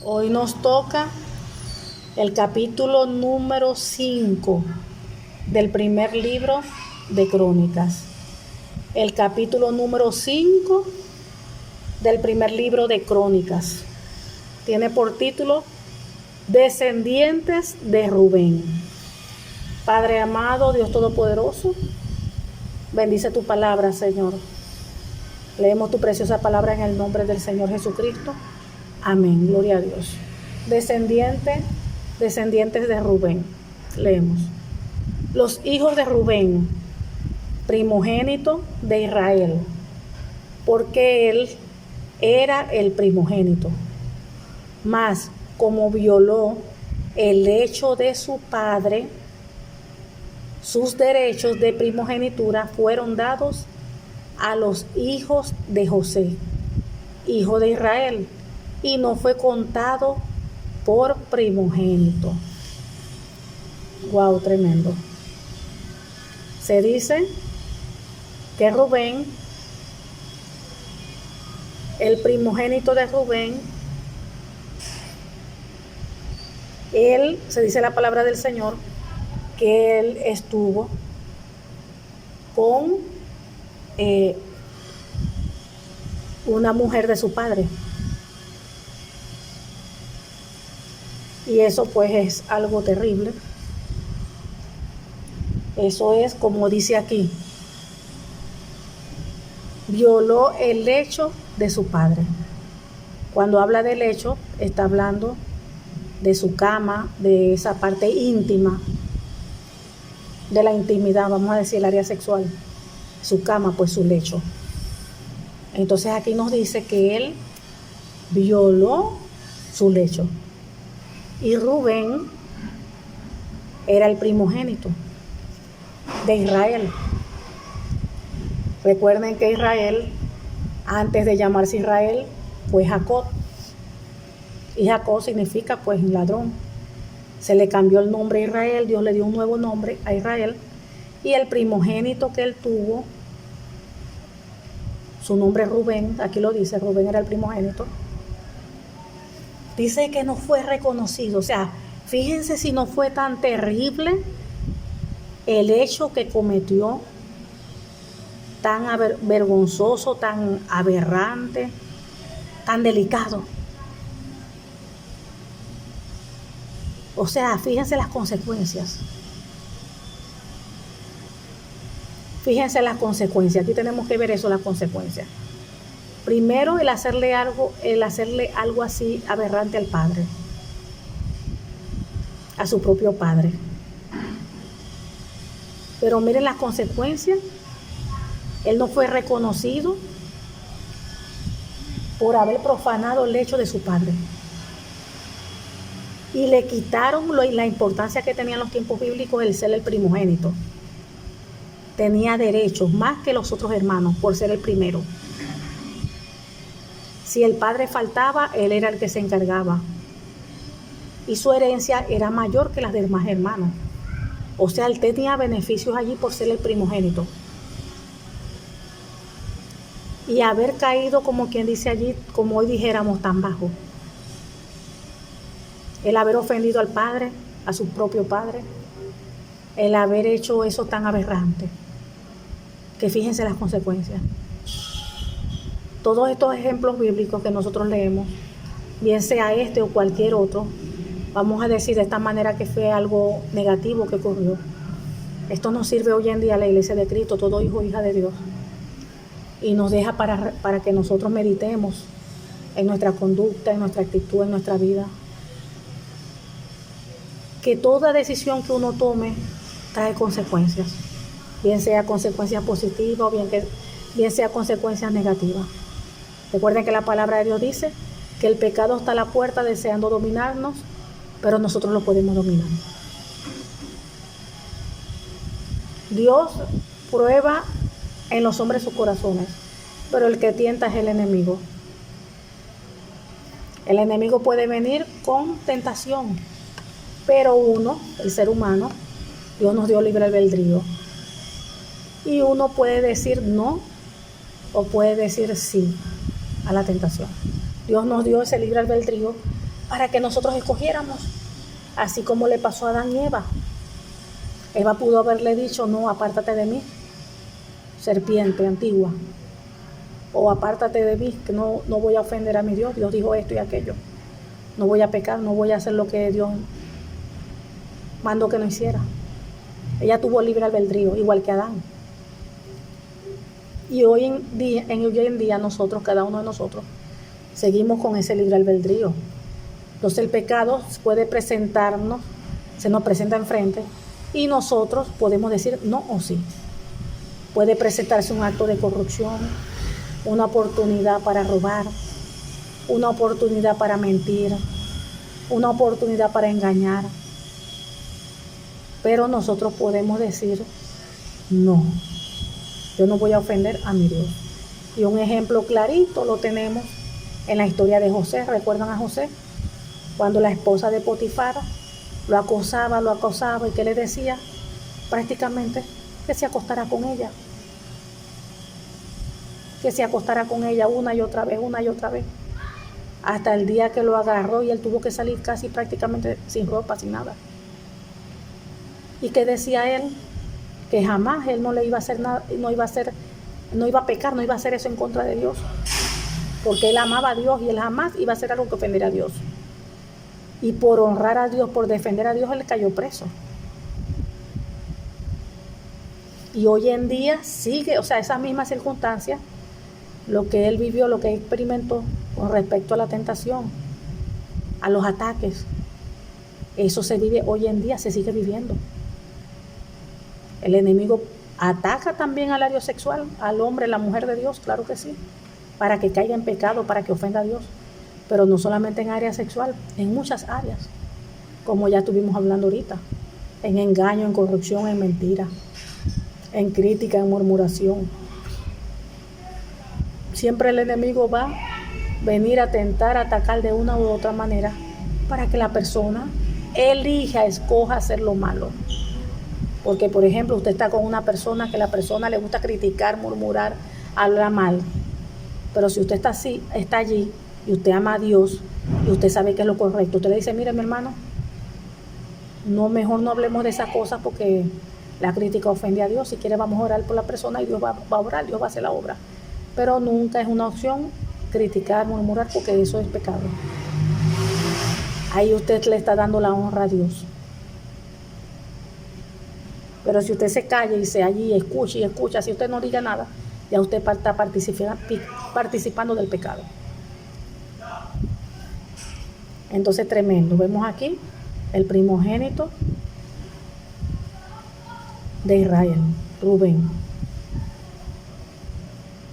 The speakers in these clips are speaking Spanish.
Hoy nos toca el capítulo número 5 del primer libro de Crónicas. El capítulo número 5 del primer libro de Crónicas. Tiene por título Descendientes de Rubén. Padre amado, Dios Todopoderoso, bendice tu palabra, Señor. Leemos tu preciosa palabra en el nombre del Señor Jesucristo. Amén, gloria a Dios. Descendientes de Rubén. Leemos. Los hijos de Rubén, primogénito de Israel, porque él era el primogénito. Mas como violó el hecho de su padre, sus derechos de primogenitura fueron dados a los hijos de José, hijo de Israel, y no fue contado por primogénito. Wow, tremendo. Se dice que Rubén, el primogénito de Rubén, él, se dice la palabra del Señor, que él estuvo con una mujer de su padre. Y eso pues es algo terrible. Eso es como dice aquí, violó el lecho de su padre. Cuando habla del lecho, está hablando de su cama, de esa parte íntima, de la intimidad, vamos a decir el área sexual. Su cama, pues su lecho. Entonces aquí nos dice que él violó su lecho. Y Rubén era el primogénito de Israel. Recuerden que Israel, antes de llamarse Israel, fue Jacob. Y Jacob significa pues ladrón. Se le cambió el nombre a Israel, Dios le dio un nuevo nombre a Israel. Y el primogénito que él tuvo, su nombre es Rubén, aquí lo dice, Rubén era el primogénito. Dice que no fue reconocido, o sea, fíjense si no fue tan terrible el hecho que cometió, tan vergonzoso, tan aberrante, tan delicado. O sea, fíjense las consecuencias. Fíjense las consecuencias, aquí tenemos que ver eso, las consecuencias. Primero, el hacerle algo así aberrante al padre, a su propio padre. Pero miren las consecuencias. Él no fue reconocido por haber profanado el lecho de su padre. Y le quitaron la importancia que tenía en los tiempos bíblicos el ser el primogénito. Tenía derechos más que los otros hermanos por ser el primero. Si el padre faltaba, él era el que se encargaba. Y su herencia era mayor que las demás hermanos. O sea, él tenía beneficios allí por ser el primogénito. Y haber caído, como quien dice allí, como hoy dijéramos, tan bajo. El haber ofendido al padre, a su propio padre. El haber hecho eso tan aberrante. Que fíjense las consecuencias. Todos estos ejemplos bíblicos que nosotros leemos, bien sea este o cualquier otro, vamos a decir de esta manera que fue algo negativo que ocurrió. Esto nos sirve hoy en día a la iglesia de Cristo, todo hijo o hija de Dios. Y nos deja para que nosotros meditemos en nuestra conducta, en nuestra actitud, en nuestra vida. Que toda decisión que uno tome trae consecuencias. Bien sea consecuencias positivas o bien sea consecuencias negativas. Recuerden que la palabra de Dios dice que el pecado está a la puerta deseando dominarnos, pero nosotros lo podemos dominar. Dios prueba en los hombres sus corazones, pero el que tienta es el enemigo. El enemigo puede venir con tentación, pero uno, el ser humano, Dios nos dio libre albedrío. Y uno puede decir no o puede decir sí a la tentación. Dios nos dio ese libre albedrío para que nosotros escogiéramos, así como le pasó a Adán y Eva. Eva pudo haberle dicho, no, apártate de mí, serpiente antigua, o apártate de mí, que no voy a ofender a mi Dios. Dios dijo esto y aquello, no voy a pecar, no voy a hacer lo que Dios mandó que no hiciera. Ella tuvo libre albedrío, igual que Adán. Y hoy en día nosotros, cada uno de nosotros, seguimos con ese libre albedrío. Entonces el pecado puede presentarnos, se nos presenta enfrente, y nosotros podemos decir no o sí. Puede presentarse un acto de corrupción, una oportunidad para robar, una oportunidad para mentir, una oportunidad para engañar. Pero nosotros podemos decir no, yo no voy a ofender a mi Dios. Y un ejemplo clarito lo tenemos en la historia de José. ¿Recuerdan a José? Cuando la esposa de Potifar lo acosaba, ¿y qué le decía? Prácticamente que se acostara con ella. Que se acostara con ella una y otra vez, hasta el día que lo agarró y él tuvo que salir casi prácticamente sin ropa, sin nada. ¿Y qué decía él? Que jamás él no le iba a hacer nada, no iba a pecar, no iba a hacer eso en contra de Dios, porque él amaba a Dios y él jamás iba a hacer algo que ofendiera a Dios. Y por honrar a Dios, por defender a Dios, él cayó preso. Y hoy en día sigue, esas mismas circunstancias, lo que él vivió, lo que experimentó con respecto a la tentación, a los ataques, eso se vive hoy en día, se sigue viviendo. El enemigo ataca también al área sexual, al hombre, la mujer de Dios, claro que sí, para que caiga en pecado, para que ofenda a Dios. Pero no solamente en área sexual, en muchas áreas, como ya estuvimos hablando ahorita, en engaño, en corrupción, en mentira, en crítica, en murmuración. Siempre el enemigo va a venir a tentar, a atacar de una u otra manera, para que la persona escoja hacer lo malo. Porque, por ejemplo, usted está con una persona que la persona le gusta criticar, murmurar, hablar mal. Pero si usted está allí y usted ama a Dios y usted sabe que es lo correcto, usted le dice, mire, mi hermano, mejor no hablemos de esas cosas porque la crítica ofende a Dios. Si quiere vamos a orar por la persona y Dios va a orar, Dios va a hacer la obra. Pero nunca es una opción criticar, murmurar, porque eso es pecado. Ahí usted le está dando la honra a Dios. Pero si usted se calla y se allí y escucha, si usted no diga nada, ya usted está participando del pecado. Entonces, tremendo. Vemos aquí el primogénito de Israel, Rubén.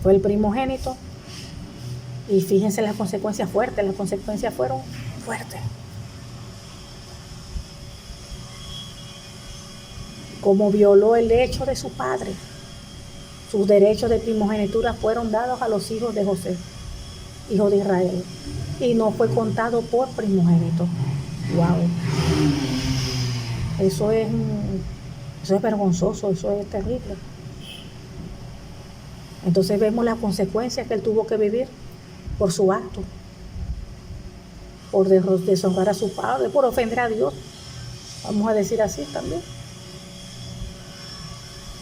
Fue el primogénito y fíjense las consecuencias fuertes. Las consecuencias fueron fuertes. Como violó el hecho de su padre, sus derechos de primogenitura fueron dados a los hijos de José, hijo de Israel, y no fue contado por primogénito. Wow. Eso es vergonzoso, eso es terrible. Entonces vemos las consecuencias que él tuvo que vivir por su acto, por deshonrar a su padre, por ofender a Dios, vamos a decir así también.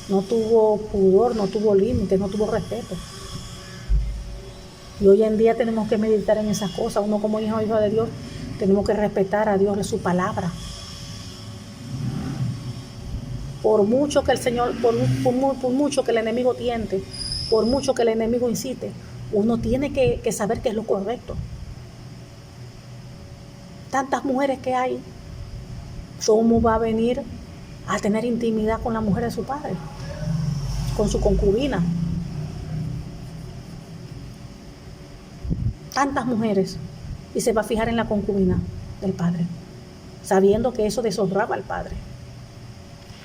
No tuvo pudor, no tuvo límite, no tuvo respeto. Y hoy en día tenemos que meditar en esas cosas. Uno como hijo de Dios, tenemos que respetar a Dios, su palabra. Por mucho que el Señor, por mucho que el enemigo tiente, por mucho que el enemigo incite, uno tiene que saber qué es lo correcto. Tantas mujeres que hay, ¿cómo va a venir a tener intimidad con la mujer de su padre? Con su concubina. Tantas mujeres, y se va a fijar en la concubina del padre, sabiendo que eso deshonraba al padre,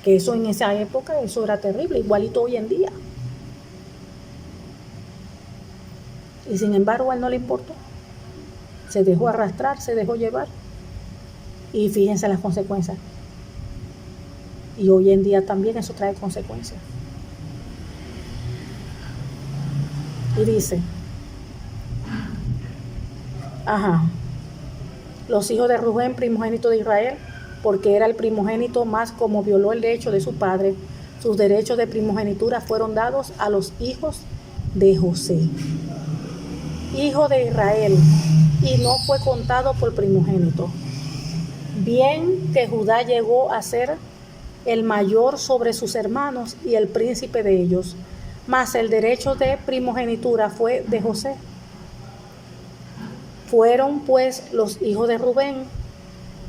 que eso en esa época, eso era terrible, igualito hoy en día. Y sin embargo a él no le importó, se dejó arrastrar, se dejó llevar, y fíjense las consecuencias. Y hoy en día también eso trae consecuencias. Y dice, Los hijos de Rubén, primogénito de Israel, porque era el primogénito, más como violó el derecho de su padre, sus derechos de primogenitura fueron dados a los hijos de José, hijo de Israel, y no fue contado por primogénito. Bien que Judá llegó a ser el mayor sobre sus hermanos y el príncipe de ellos, mas el derecho de primogenitura fue de José. Fueron pues los hijos de Rubén,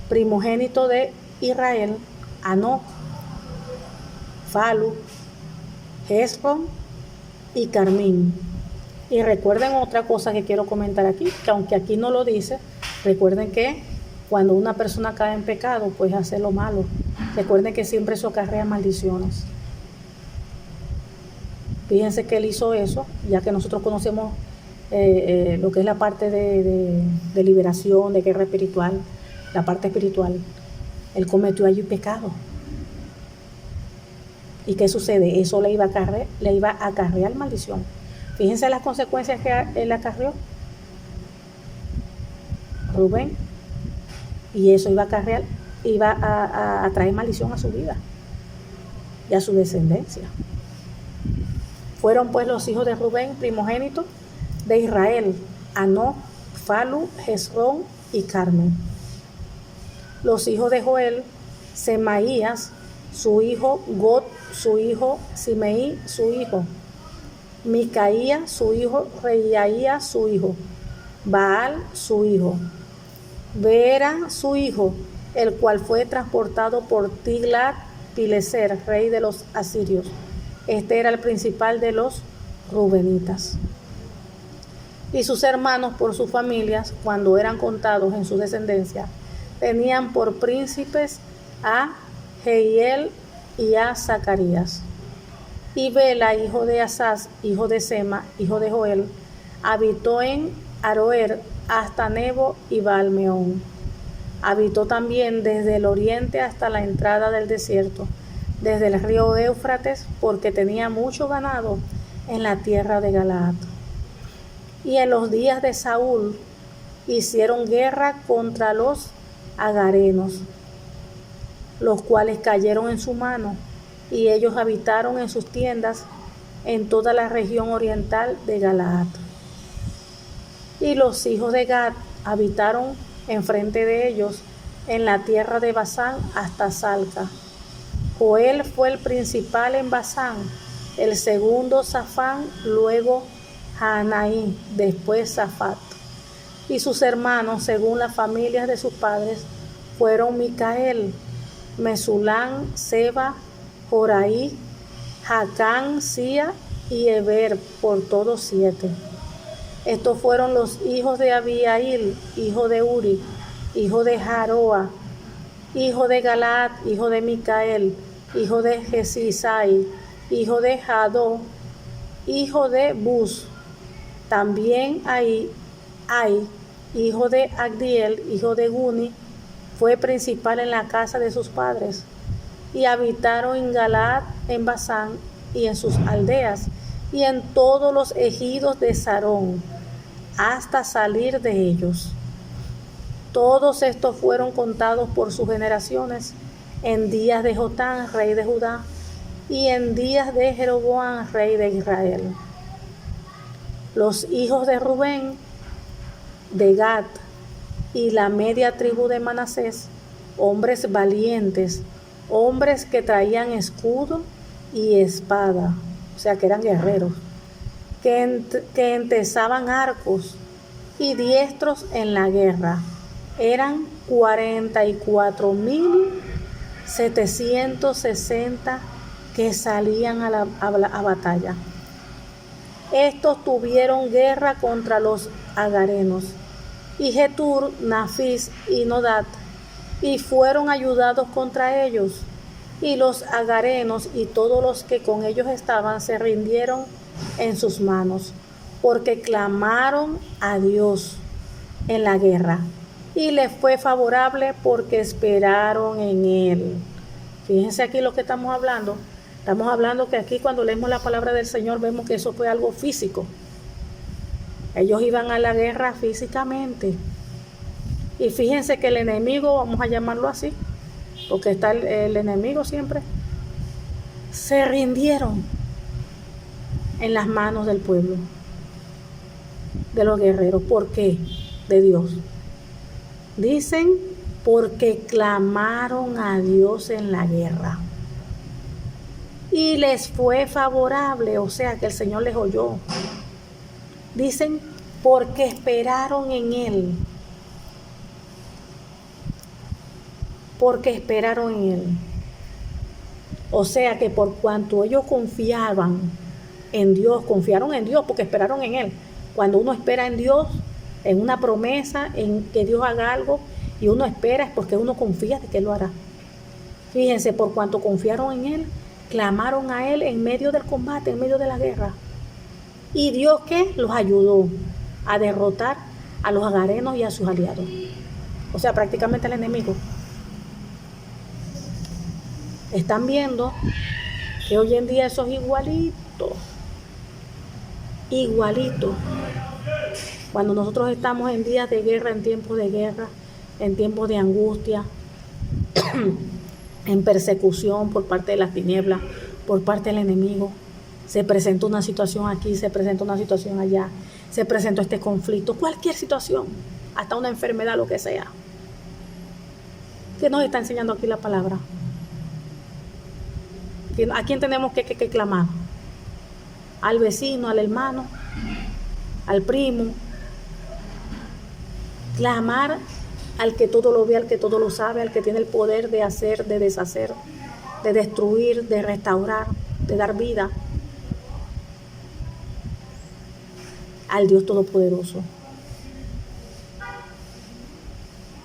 primogénito de Israel, Hanoc, Falu, Hezrón y Carmín. Y recuerden otra cosa que quiero comentar aquí, que aunque aquí no lo dice, recuerden que cuando una persona cae en pecado, pues hace lo malo. Recuerden que siempre eso acarrea maldiciones. Fíjense que él hizo eso, ya que nosotros conocemos lo que es la parte de liberación, de guerra espiritual, la parte espiritual. Él cometió allí pecado. ¿Y qué sucede? Eso le iba a acarrear maldición. Fíjense las consecuencias que él acarreó, Rubén, y eso iba a traer maldición a su vida y a su descendencia. Fueron pues los hijos de Rubén, primogénito de Israel, Hanoc, Falu, Hezrón y Carmín. Los hijos de Joel, Semaías, su hijo, God, su hijo, Simeí, su hijo, Micaía, su hijo, Reiaía, su hijo, Baal, su hijo, Beera, su hijo, el cual fue transportado por Tiglat-Pileser, rey de los asirios. Este era el principal de los rubenitas. Y sus hermanos por sus familias, cuando eran contados en su descendencia, tenían por príncipes a Jehiel y a Zacarías. Y Bela, hijo de Asaz, hijo de Sema, hijo de Joel, habitó en Aroer hasta Nebo y Baal-meón. Habitó también desde el oriente hasta la entrada del desierto, desde el río Éufrates, porque tenía mucho ganado en la tierra de Galaad. Y en los días de Saúl hicieron guerra contra los agarenos, los cuales cayeron en su mano, y ellos habitaron en sus tiendas en toda la región oriental de Galaad. Y los hijos de Gad habitaron enfrente de ellos en la tierra de Basán hasta Salca. Joel fue el principal en Basán, el segundo Safán, luego Hanaí, después Safat. Y sus hermanos, según las familias de sus padres, fueron Micael, Mesulán, Seba, Joraí, Jacán, Sia y Eber, por todos 7. Estos fueron los hijos de Abiail, hijo de Uri, hijo de Jaroa, hijo de Galaad, hijo de Micael, hijo de Jesisai, hijo de Jadó, hijo de Bus. También Ai, hijo de Agdiel, hijo de Guni, fue principal en la casa de sus padres. Y habitaron en Galaad, en Basán y en sus aldeas, y en todos los ejidos de Sarón, hasta salir de ellos. Todos estos fueron contados por sus generaciones en días de Jotán, rey de Judá, y en días de Jeroboam, rey de Israel. Los hijos de Rubén, de Gad y la media tribu de Manasés, hombres valientes, hombres que traían escudo y espada, o sea que eran guerreros, que entesaban arcos y diestros en la guerra. Eran 44.760 que salían a batalla. Estos tuvieron guerra contra los agarenos, y Jetur, Nafis y Nodat, y fueron ayudados contra ellos. Y los agarenos y todos los que con ellos estaban se rindieron en sus manos, porque clamaron a Dios en la guerra, y les fue favorable porque esperaron en Él. Fíjense aquí lo que estamos hablando. Estamos hablando que aquí cuando leemos la palabra del Señor vemos que eso fue algo físico. Ellos iban a la guerra físicamente. Y fíjense que el enemigo, vamos a llamarlo así, porque está el enemigo siempre, se rindieron en las manos del pueblo, de los guerreros. ¿Por qué? De Dios. Dicen, porque clamaron a Dios en la guerra. Y les fue favorable, o sea que el Señor les oyó. Dicen, porque esperaron en Él. Porque esperaron en Él. O sea que por cuanto ellos confiaban en Dios, confiaron en Dios porque esperaron en Él. Cuando uno espera en Dios, en una promesa, en que Dios haga algo, y uno espera, es porque uno confía de que Él lo hará. Fíjense, por cuanto confiaron en Él, clamaron a Él en medio del combate, en medio de la guerra. Y Dios, ¿qué? Los ayudó a derrotar a los agarenos y a sus aliados. O sea, prácticamente al enemigo. Están viendo que hoy en día eso es igualito. Igualito. Cuando nosotros estamos en días de guerra, en tiempos de guerra, en tiempos de angustia, en persecución por parte de las tinieblas, por parte del enemigo, se presenta una situación aquí, se presenta una situación allá, se presentó este conflicto, cualquier situación, hasta una enfermedad, lo que sea. ¿Qué nos está enseñando aquí la palabra? ¿A quién tenemos que clamar? Al vecino, al hermano, al primo. Clamar al que todo lo ve, al que todo lo sabe, al que tiene el poder de hacer, de deshacer, de destruir, de restaurar, de dar vida. Al Dios Todopoderoso.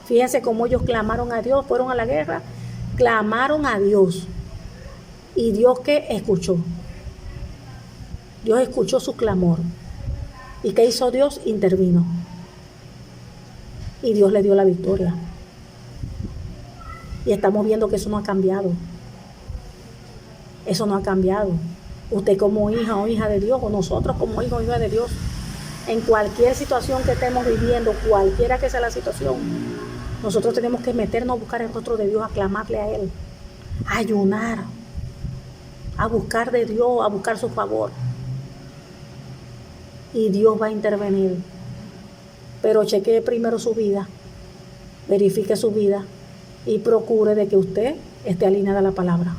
Fíjense cómo ellos clamaron a Dios, fueron a la guerra, clamaron a Dios. Y Dios, ¿qué? Escuchó. Dios escuchó su clamor. ¿Y qué hizo Dios? Intervino. Y Dios le dio la victoria. Y estamos viendo que eso no ha cambiado. Eso no ha cambiado. Usted como hija o hija de Dios, o nosotros como hijos o hijas de Dios, en cualquier situación que estemos viviendo, cualquiera que sea la situación, nosotros tenemos que meternos a buscar el rostro de Dios, a clamarle a Él, a ayunar, a buscar de Dios, a buscar su favor. Y Dios va a intervenir. Pero chequee primero su vida, verifique su vida y procure de que usted esté alineada a la palabra.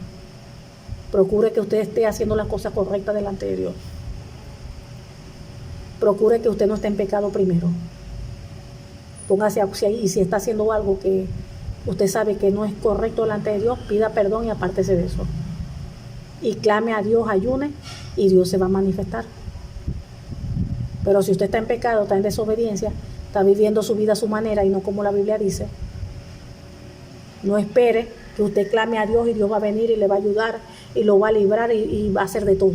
Procure que usted esté haciendo las cosas correctas delante de Dios. Procure que usted no esté en pecado primero. Póngase y si está haciendo algo que usted sabe que no es correcto delante de Dios, pida perdón y apártese de eso. Y clame a Dios, ayune, y Dios se va a manifestar. Pero si usted está en pecado, está en desobediencia, está viviendo su vida a su manera y no como la Biblia dice, no espere que usted clame a Dios y Dios va a venir y le va a ayudar y lo va a librar y va a hacer de todo.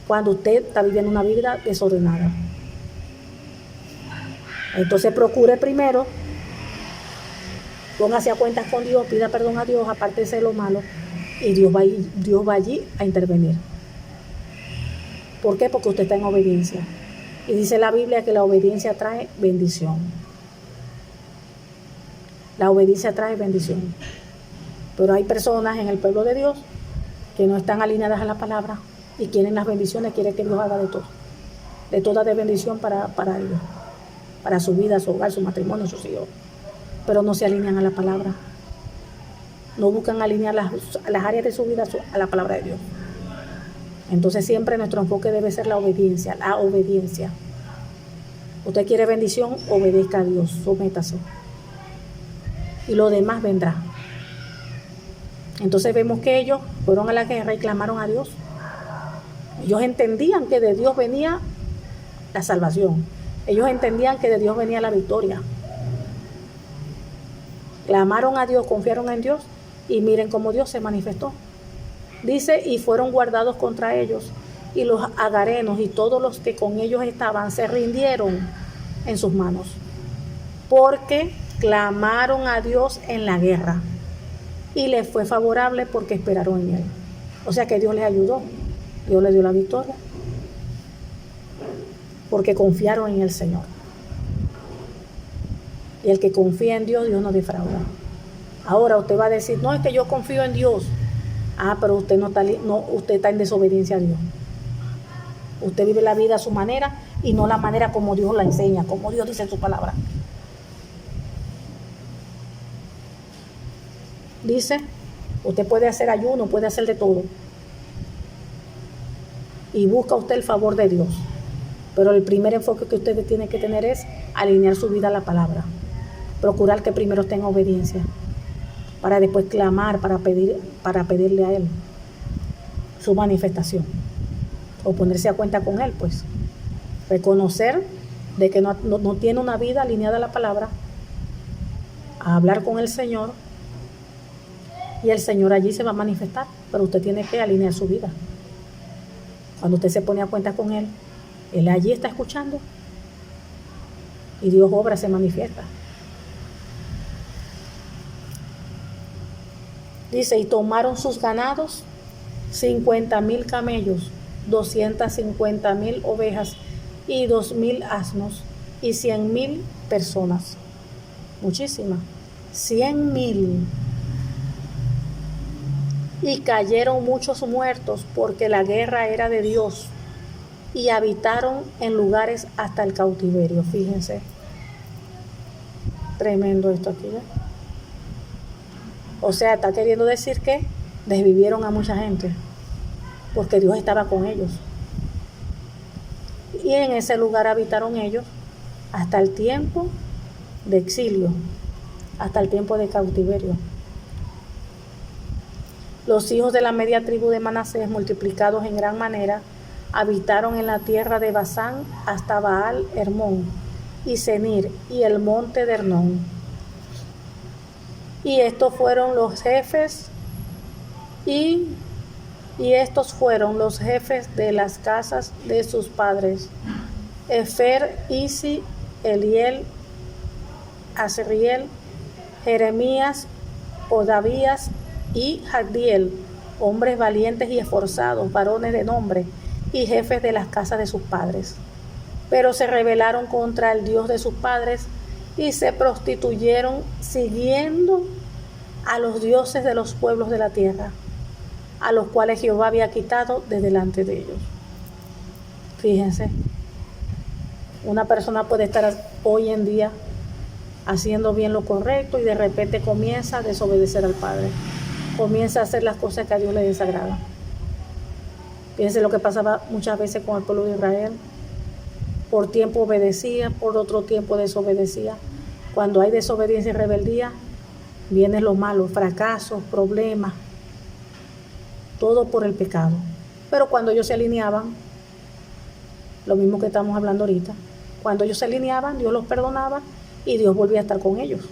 Cuando usted está viviendo una vida desordenada. Entonces procure primero, póngase a cuentas con Dios, pida perdón a Dios, apártese de lo malo y Dios va allí a intervenir. ¿Por qué? Porque usted está en obediencia. Y dice la Biblia que la obediencia trae bendición. La obediencia trae bendición. Pero hay personas en el pueblo de Dios que no están alineadas a la palabra y quieren las bendiciones, quieren que Dios haga de todo. De toda de bendición para ellos. Para su vida, su hogar, su matrimonio, sus hijos. Pero no se alinean a la palabra. No buscan alinear las áreas de su vida a la palabra de Dios. Entonces siempre nuestro enfoque debe ser la obediencia, la obediencia. Usted quiere bendición, obedezca a Dios, sométase. Y lo demás vendrá. Entonces vemos que ellos fueron a la guerra y clamaron a Dios. Ellos entendían que de Dios venía la salvación. Ellos entendían que de Dios venía la victoria. Clamaron a Dios, confiaron en Dios y miren cómo Dios se manifestó. Dice, y fueron guardados contra ellos, y los agarenos y todos los que con ellos estaban se rindieron en sus manos, porque clamaron a Dios en la guerra, y les fue favorable porque esperaron en Él. O sea que Dios les ayudó, Dios les dio la victoria, porque confiaron en el Señor. Y el que confía en Dios, Dios no defrauda. Ahora usted va a decir, no, es que yo confío en Dios. Ah, pero usted usted está en desobediencia a Dios. Usted vive la vida a su manera y no la manera como Dios la enseña, como Dios dice en su palabra. Dice, usted puede hacer ayuno, puede hacer de todo. Y busca usted el favor de Dios. Pero el primer enfoque que usted tiene que tener es alinear su vida a la palabra. Procurar que primero esté en obediencia. Para después clamar, para pedirle a Él su manifestación. O ponerse a cuenta con Él, pues. Reconocer de que no tiene una vida alineada a la palabra. A hablar con el Señor. Y el Señor allí se va a manifestar, pero usted tiene que alinear su vida. Cuando usted se pone a cuenta con Él allí está escuchando y Dios obra, se manifiesta. Dice, y tomaron sus ganados 50,000 camellos, 250,000 ovejas y 2,000 asnos y 100,000 personas. Muchísimas. 100,000. Y cayeron muchos muertos porque la guerra era de Dios y habitaron en lugares hasta el cautiverio. Fíjense, tremendo esto aquí, ¿eh? O sea, está queriendo decir que desvivieron a mucha gente porque Dios estaba con ellos. Y en ese lugar habitaron ellos hasta el tiempo de exilio, hasta el tiempo de cautiverio. Los hijos de la media tribu de Manasés, multiplicados en gran manera, habitaron en la tierra de Basán hasta Baal Hermón y Senir y el monte de Hernón. Y estos fueron los jefes y estos fueron los jefes de las casas de sus padres: Efer, Isi, Eliel, Azriel, Jeremías, Odavías y Jagdiel, hombres valientes y esforzados, varones de nombre y jefes de las casas de sus padres. Pero se rebelaron contra el Dios de sus padres y se prostituyeron siguiendo a los dioses de los pueblos de la tierra, a los cuales Jehová había quitado de delante de ellos. Fíjense, una persona puede estar hoy en día haciendo bien lo correcto y de repente comienza a desobedecer al Padre. Comienza a hacer las cosas que a Dios le desagrada. Fíjense lo que pasaba muchas veces con el pueblo de Israel. Por tiempo obedecía, por otro tiempo desobedecía. Cuando hay desobediencia y rebeldía, viene lo malo, fracasos, problemas, todo por el pecado. Pero cuando ellos se alineaban, lo mismo que estamos hablando ahorita, cuando ellos se alineaban, Dios los perdonaba y Dios volvía a estar con ellos.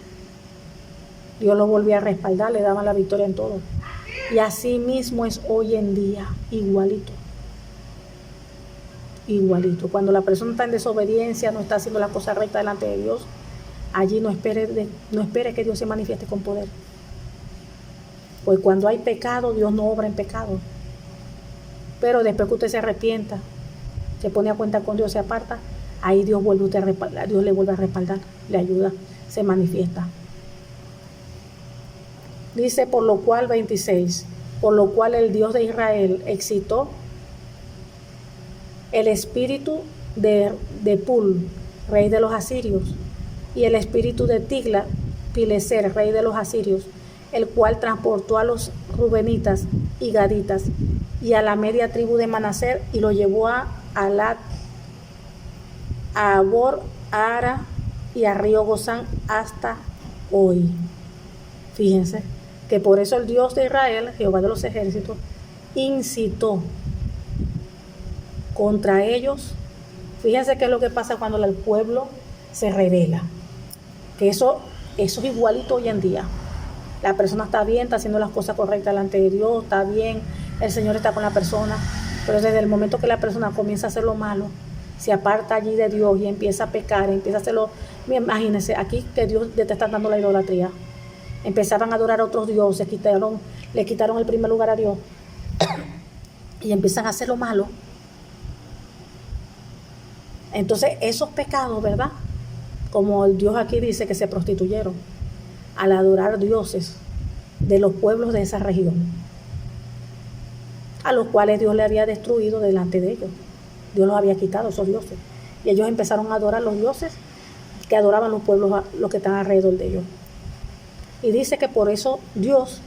Dios los volvía a respaldar, le daban la victoria en todo. Y así mismo es hoy en día, igualito. Igualito. Cuando la persona está en desobediencia, no está haciendo la cosa recta delante de Dios, allí no espere que Dios se manifieste con poder. Pues cuando hay pecado, Dios no obra en pecado. Pero después que usted se arrepienta, se pone a cuenta con Dios, se aparta, ahí Dios vuelve a usted a respaldar, Dios le vuelve a respaldar, le ayuda, se manifiesta. Dice, por lo cual, 26, por lo cual el Dios de Israel excitó el espíritu de Pul, rey de los asirios, y el espíritu de Tiglat-Pileser, rey de los asirios, el cual transportó a los rubenitas y gaditas y a la media tribu de Manasés y lo llevó a Alat, a Abor, a Ara y a río Gozán hasta hoy. Fíjense que por eso el Dios de Israel, Jehová de los ejércitos, incitó contra ellos. Fíjense qué es lo que pasa cuando el pueblo se rebela, que eso es igualito hoy en día. La persona está bien, está haciendo las cosas correctas delante de Dios, está bien, el Señor está con la persona, pero desde el momento que la persona comienza a hacer lo malo, se aparta allí de Dios y empieza a pecar, empieza a hacerlo. Imagínense aquí que Dios te está dando la idolatría. Empezaban a adorar a otros dioses, le quitaron el primer lugar a Dios y empiezan a hacer lo malo. Entonces esos pecados, ¿verdad?, como el Dios aquí dice que se prostituyeron al adorar dioses de los pueblos de esa región, a los cuales Dios le había destruido delante de ellos. Dios los había quitado esos dioses. Y ellos empezaron a adorar los dioses que adoraban los pueblos, los que están alrededor de ellos. Y dice que por eso Dios,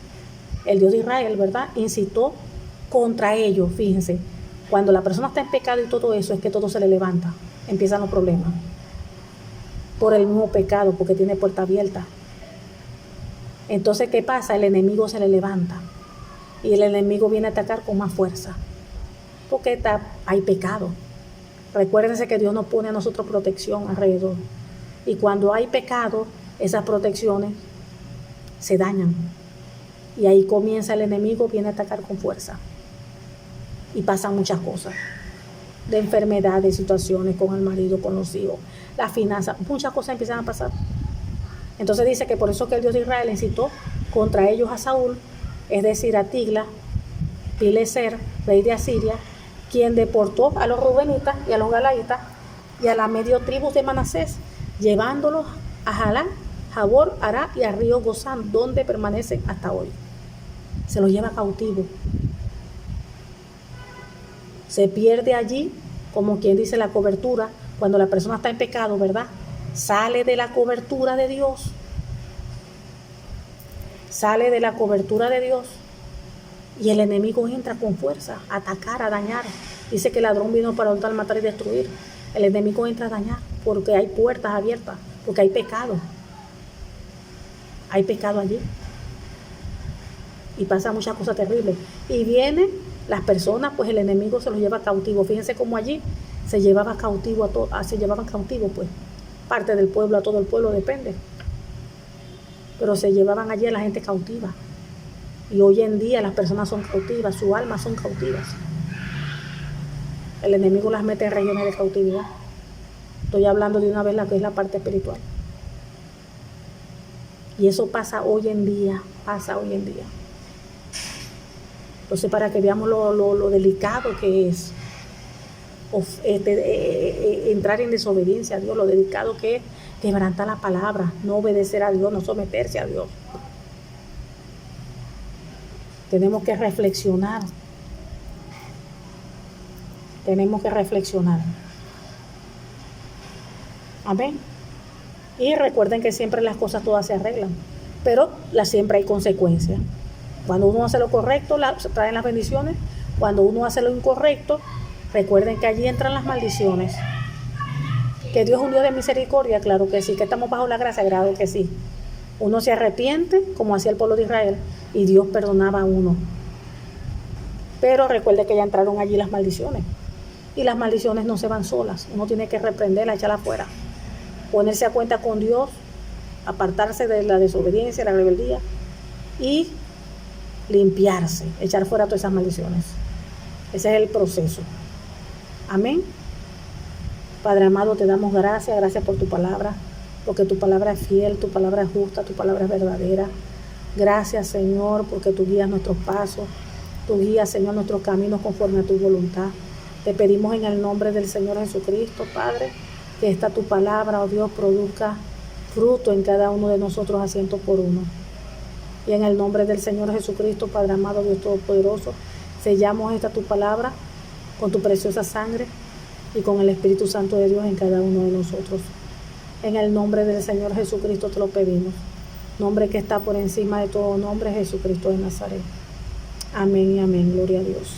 el Dios de Israel, ¿verdad?, incitó contra ellos. Fíjense, cuando la persona está en pecado y todo eso, es que todo se le levanta, empiezan los problemas. Por el mismo pecado, porque tiene puerta abierta. Entonces, ¿qué pasa? El enemigo se le levanta. Y el enemigo viene a atacar con más fuerza. Porque hay pecado. Recuérdense que Dios nos pone a nosotros protección alrededor. Y cuando hay pecado, esas protecciones se dañan. Y ahí comienza el enemigo, viene a atacar con fuerza. Y pasan muchas cosas. De enfermedades, de situaciones con el marido, con los hijos, las finanzas, muchas cosas empiezan a pasar. Entonces dice que por eso que el Dios de Israel incitó contra ellos a Saúl, es decir, a Tigla, Pileser, rey de Asiria, quien deportó a los rubenitas y a los galaitas y a la medio tribu de Manasés, llevándolos a Jalán, Jabor, Ará y al río Gozán, donde permanecen hasta hoy. Se los lleva cautivo. Se pierde allí, como quien dice, la cobertura. Cuando la persona está en pecado, ¿verdad?, sale de la cobertura de Dios. Sale de la cobertura de Dios. Y el enemigo entra con fuerza a atacar, a dañar. Dice que el ladrón vino para hurtar, matar y destruir. El enemigo entra a dañar porque hay puertas abiertas, porque hay pecado. Hay pecado allí. Y pasa muchas cosas terribles. Y vienen las personas, pues el enemigo se los lleva cautivo. Fíjense cómo allí se llevaba cautivo se llevaban cautivo, pues parte del pueblo, a todo el pueblo, depende. Pero se llevaban allí a la gente cautiva. Y hoy en día las personas son cautivas, sus almas son cautivas. El enemigo las mete en regiones de cautividad. Estoy hablando de una vez la que es la parte espiritual. Y eso pasa hoy en día, Entonces, para que veamos lo delicado que es entrar en desobediencia a Dios, lo delicado que es quebrantar la palabra, no obedecer a Dios, no someterse a Dios. Tenemos que reflexionar. Amén. Y recuerden que siempre las cosas todas se arreglan, pero siempre hay consecuencias. Cuando uno hace lo correcto, traen las bendiciones. Cuando uno hace lo incorrecto, recuerden que allí entran las maldiciones. Que Dios es un Dios de misericordia, claro que sí. Que estamos bajo la gracia, claro que sí. Uno se arrepiente, como hacía el pueblo de Israel, y Dios perdonaba a uno. Pero recuerde que ya entraron allí las maldiciones. Y las maldiciones no se van solas. Uno tiene que reprenderlas, echarlas afuera. Ponerse a cuenta con Dios, apartarse de la desobediencia, la rebeldía y limpiarse, echar fuera todas esas maldiciones. Ese es el proceso. Amén. Padre amado, te damos gracias por tu palabra, porque tu palabra es fiel, tu palabra es justa, tu palabra es verdadera. Gracias, Señor, porque tú guías nuestros pasos, tú guías, Señor, nuestros caminos conforme a tu voluntad. Te pedimos en el nombre del Señor Jesucristo, Padre, que esta tu palabra, oh Dios, produzca fruto en cada uno de nosotros a 100 por uno. Y en el nombre del Señor Jesucristo, Padre amado, Dios Todopoderoso, sellamos esta tu palabra con tu preciosa sangre y con el Espíritu Santo de Dios en cada uno de nosotros. En el nombre del Señor Jesucristo te lo pedimos. Nombre que está por encima de todo nombre, Jesucristo de Nazaret. Amén y amén. Gloria a Dios.